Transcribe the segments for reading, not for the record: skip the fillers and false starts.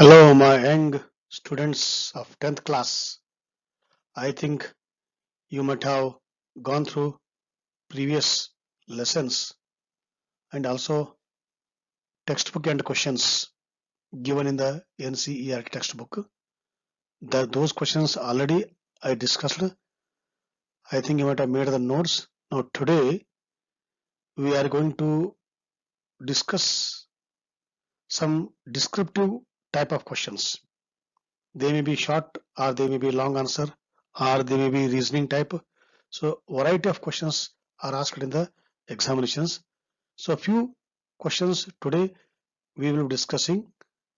Hello, my young students of 10th class. I think you might have gone through previous lessons and also textbook and questions given in the NCERT textbook. Those questions already I discussed. I think you might have made the notes. Now, today we are going to discuss some descriptive type of questions. They may be short or they may be long answer or they may be reasoning type. So variety of questions are asked in the examinations. So few questions today we will be discussing,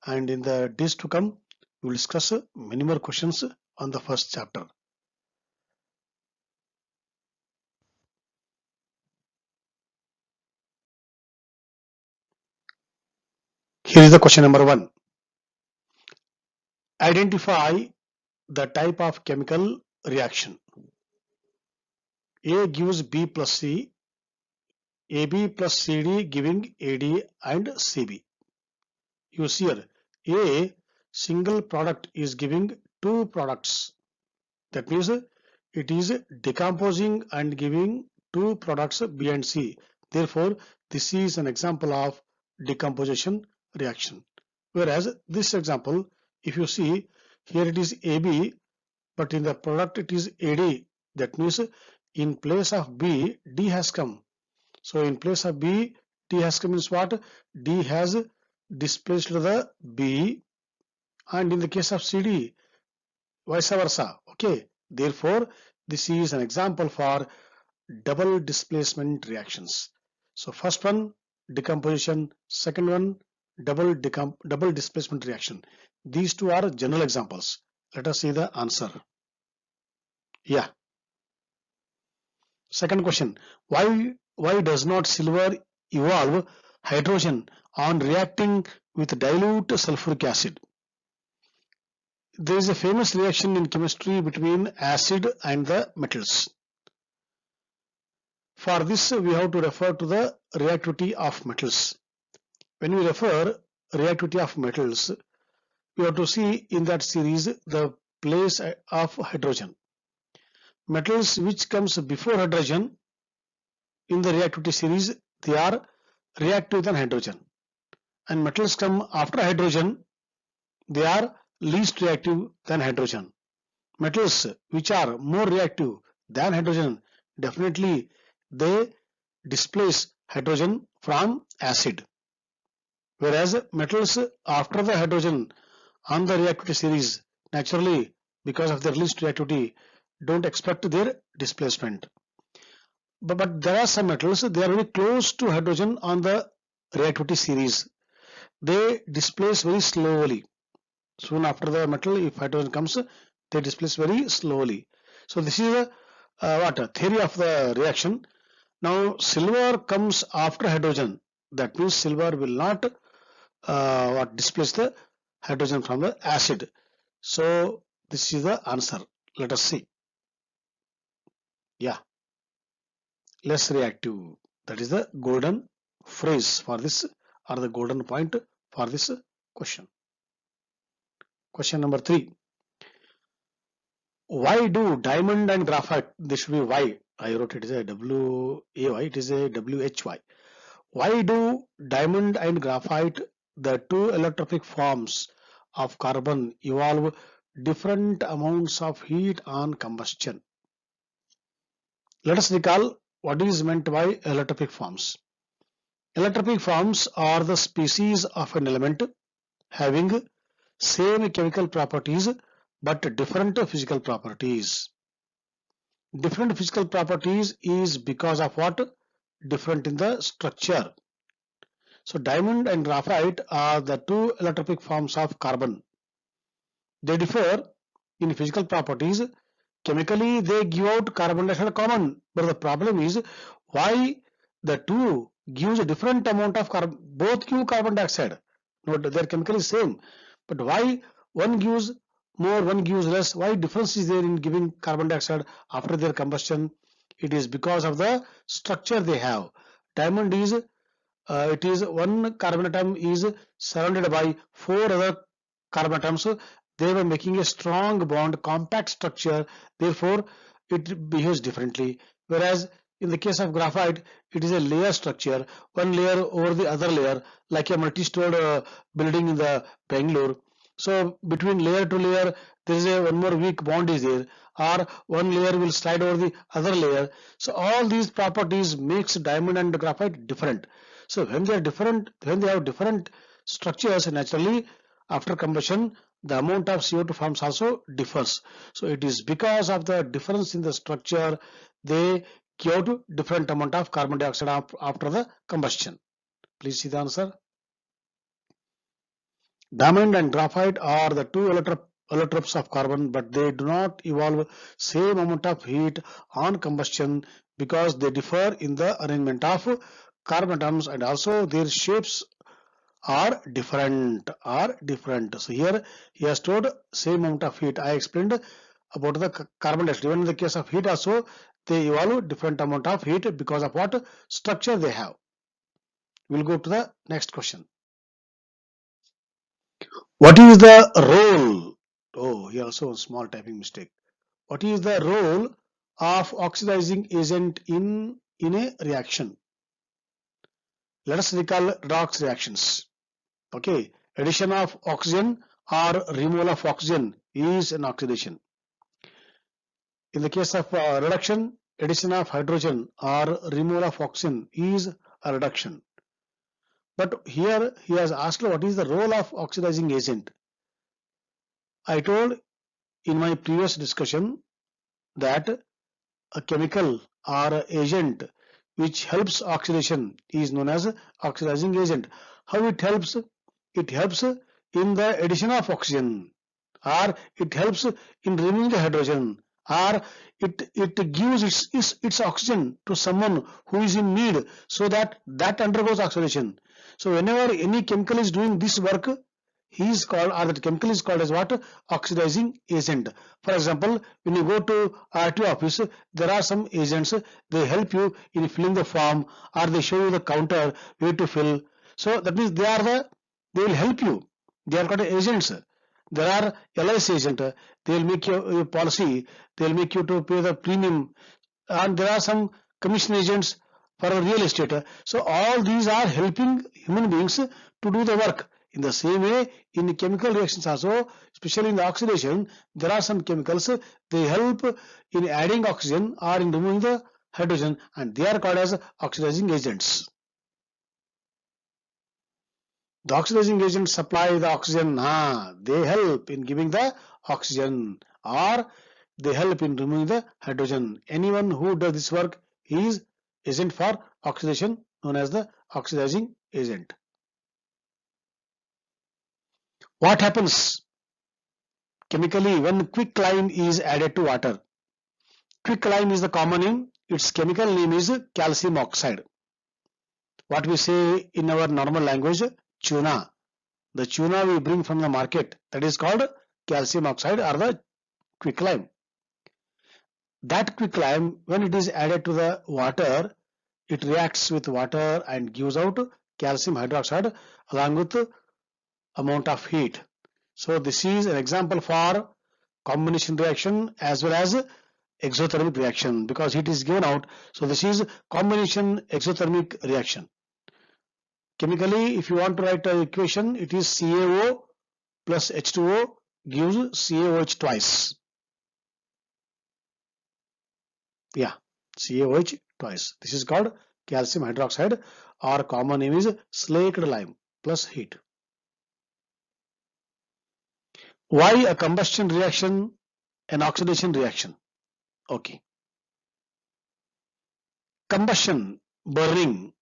and in the days to come we will discuss many more questions on the first chapter. Here is the question number 1. Identify the type of chemical reaction. A gives B plus C, AB plus CD giving AD and CB. You see here, A single product is giving two products. That means it is decomposing and giving two products B and C. Therefore, this is an example of decomposition reaction. Whereas this example, if you see here it is AB, but in the product it is AD. That means in place of B, D has come. So in place of B, D has come means what? D has displaced the B, and in the case of CD, vice versa. Okay, therefore this is an example for double displacement reactions. So first one decomposition, second one double displacement reaction. These two are general examples. Let us see the answer. Yeah. Second question, why does not silver evolve hydrogen on reacting with dilute sulfuric acid? There is a famous reaction in chemistry between acid and the metals. For this, we have to refer to the reactivity of metals. When we refer reactivity of metals, we have to see in that series the place of hydrogen. Metals which comes before hydrogen in the reactivity series, they are reactive than hydrogen. And metals come after hydrogen, they are least reactive than hydrogen. Metals which are more reactive than hydrogen, definitely they displace hydrogen from acid. Whereas metals after the hydrogen on the reactivity series, naturally because of their least reactivity, don't expect their displacement. But there are some metals, they are very close to hydrogen on the reactivity series. They displace very slowly. Soon after the metal, if hydrogen comes, they displace very slowly. So this is a theory of the reaction. Now silver comes after hydrogen. That means silver will not displace the hydrogen from the acid. So this is the answer. Let us see. Yeah, less reactive. That is the golden phrase for this, or the golden point for this question. Question number 3. Why do diamond and graphite? This should be Y. I wrote it is a W-A-Y. It is a W-H-Y. Why do diamond and graphite, the two electrophilic forms of carbon, evolve different amounts of heat on combustion? Let us recall what is meant by electrophilic forms. Electrophilic forms are the species of an element having same chemical properties but different physical properties. Different physical properties is because of what? Different in the structure. So diamond and graphite are the two electrophilic forms of carbon. They differ in physical properties. Chemically, they give out carbon dioxide common, but the problem is why the two gives a different amount of carbon. Both give carbon dioxide. No, their chemical is same, but why one gives more, one gives less? Why difference is there in giving carbon dioxide after their combustion? It is because of the structure they have. Diamond is it is one carbon atom is surrounded by four other carbon atoms, they were making a strong bond, compact structure, therefore it behaves differently. Whereas in the case of graphite, it is a layer structure, one layer over the other layer, like a multi-stored building in the Bangalore. So between layer to layer, there is a one more weak bond is there, or one layer will slide over the other layer. So all these properties makes diamond and graphite different. So when they are different, when they have different structures, naturally after combustion, the amount of CO2 forms also differs. So it is because of the difference in the structure, they give out different amount of carbon dioxide after the combustion. Please see the answer. Diamond and graphite are the two allotropes of carbon, but they do not evolve same amount of heat on combustion because they differ in the arrangement of carbon atoms, and also their shapes are different. So here he has stored same amount of heat. I explained about the carbon dioxide. Even in the case of heat also, they evolve different amount of heat because of what structure they have. We'll go to the next question. What is the role? Oh, here also a small typing mistake. What is the role of oxidizing agent in a reaction? Let us recall redox reactions. Okay, addition of oxygen or removal of oxygen is an oxidation. In the case of reduction, addition of hydrogen or removal of oxygen is a reduction. But here he has asked what is the role of oxidizing agent. I told in my previous discussion that a chemical or a agent which helps oxidation is known as oxidizing agent. How it helps? It helps in the addition of oxygen, or it helps in removing the hydrogen, or it gives its oxygen to someone who is in need, so that undergoes oxidation. So whenever any chemical is doing this work, he is called, or the chemical is called as what? Oxidizing agent. For example, when you go to RTO office, there are some agents, they help you in filling the form, or they show you the counter where to fill. So that means they will help you. They are called agents. There are LIC agent, they will make your policy, they will make you to pay the premium, and there are some commission agents for real estate. So all these are helping human beings to do the work. In the same way, in chemical reactions also, especially in the oxidation, there are some chemicals, they help in adding oxygen or in removing the hydrogen, and they are called as oxidizing agents. The oxidizing agents supply the oxygen, they help in giving the oxygen, or they help in removing the hydrogen. Anyone who does this work is agent for oxidation, known as the oxidizing agent. What happens chemically when quicklime is added to water? Quicklime is the common name. Its chemical name is calcium oxide. What we say in our normal language, tuna. The tuna we bring from the market, that is called calcium oxide or the quicklime. That quicklime, when it is added to the water, it reacts with water and gives out calcium hydroxide along with amount of heat. So this is an example for combination reaction as well as exothermic reaction, because heat is given out. So this is combination exothermic reaction. Chemically, if you want to write an equation, it is CaO plus H2O gives CaOH twice. Yeah, CaOH twice. This is called calcium hydroxide, or common name is slaked lime plus heat. Why a combustion reaction, an oxidation reaction? Okay. Combustion, burning.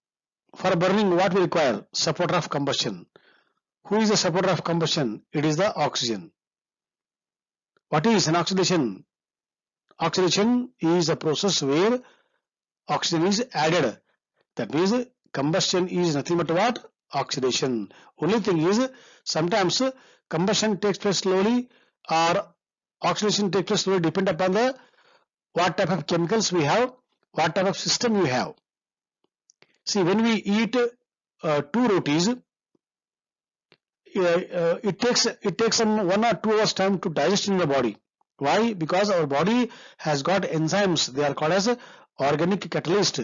For burning, what we require? Supporter of combustion. Who is the supporter of combustion? It is the oxygen. What is an oxidation? Oxidation is a process where oxygen is added. That means combustion is nothing but what? Oxidation. Only thing is, sometimes combustion takes place slowly or oxidation takes place slowly, depend upon the what type of chemicals we have, what type of system we have. See, when we eat 2 rotis, it takes some 1 or 2 hours time to digest in the body. Why? Because our body has got enzymes. They are called as organic catalyst,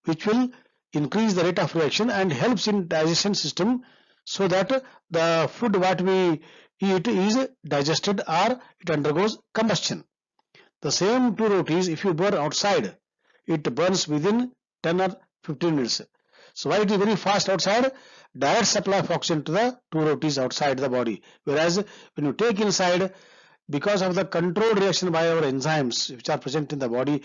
which will increase the rate of reaction and helps in digestion system, so that the food what we eat is digested or it undergoes combustion. The same two rotis, if you burn outside, it burns within 10 or 15 minutes. So why it is very fast outside? Direct supply of oxygen to the two rotis outside the body. Whereas when you take inside, because of the controlled reaction by our enzymes which are present in the body,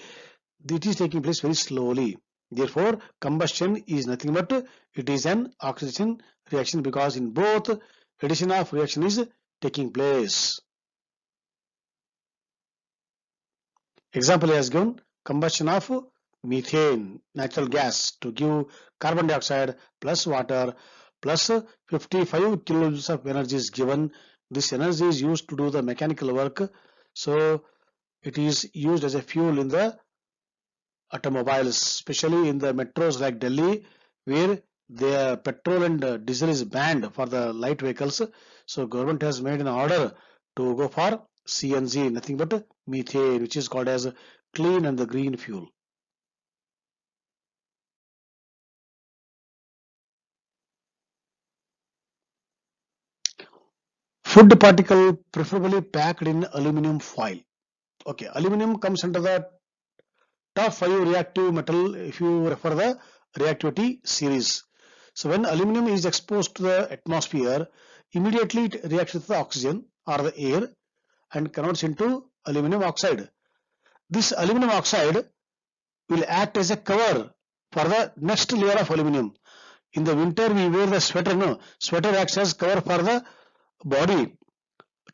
it is taking place very slowly. Therefore, combustion is nothing but it is an oxidation reaction, because in both addition of reaction is taking place. Example has given combustion of methane, natural gas, to give carbon dioxide plus water plus 55 kilojoules of energy is given. This energy is used to do the mechanical work. So it is used as a fuel in the automobiles, especially in the metros like Delhi, where the petrol and diesel is banned for the light vehicles. So government has made an order to go for CNG, nothing but methane, which is called as clean and the green fuel. Food particle preferably packed in aluminum foil. Okay, aluminum comes under the top 5 reactive metal if you refer the reactivity series. So when aluminum is exposed to the atmosphere, immediately it reacts with the oxygen or the air and converts into aluminum oxide. This aluminum oxide will act as a cover for the next layer of aluminum. In the winter we wear the sweater, no? Sweater acts as cover for the body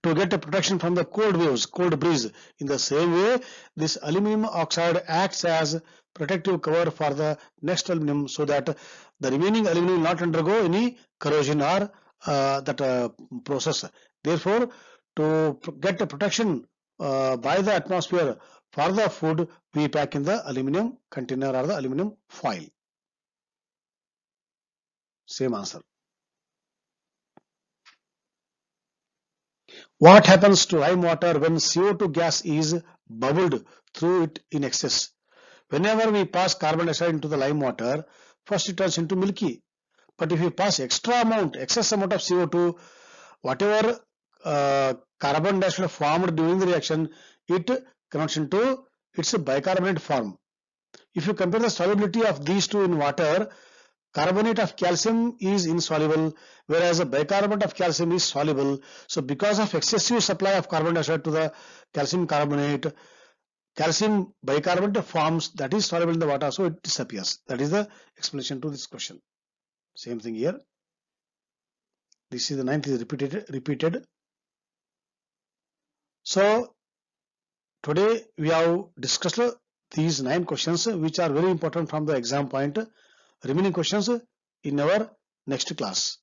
to get a protection from the cold waves, cold breeze. In the same way, this aluminum oxide acts as protective cover for the next aluminum, so that the remaining aluminum will not undergo any corrosion or that process. Therefore, to get a protection by the atmosphere for the food, we pack in the aluminum container or the aluminum foil. Same answer. What happens to lime water when CO2 gas is bubbled through it in excess? Whenever we pass carbon dioxide into the lime water, first it turns into milky. But if we pass excess amount of CO2, whatever carbon dioxide formed during the reaction, it converts into its bicarbonate form. If you compare the solubility of these two in water, carbonate of calcium is insoluble, whereas a bicarbonate of calcium is soluble. So because of excessive supply of carbon dioxide to the calcium carbonate, calcium bicarbonate forms that is soluble in the water, so it disappears. That is the explanation to this question. Same thing here. This is the ninth is repeated. So today we have discussed these 9 questions which are very important from the exam point. Remaining questions in our next class.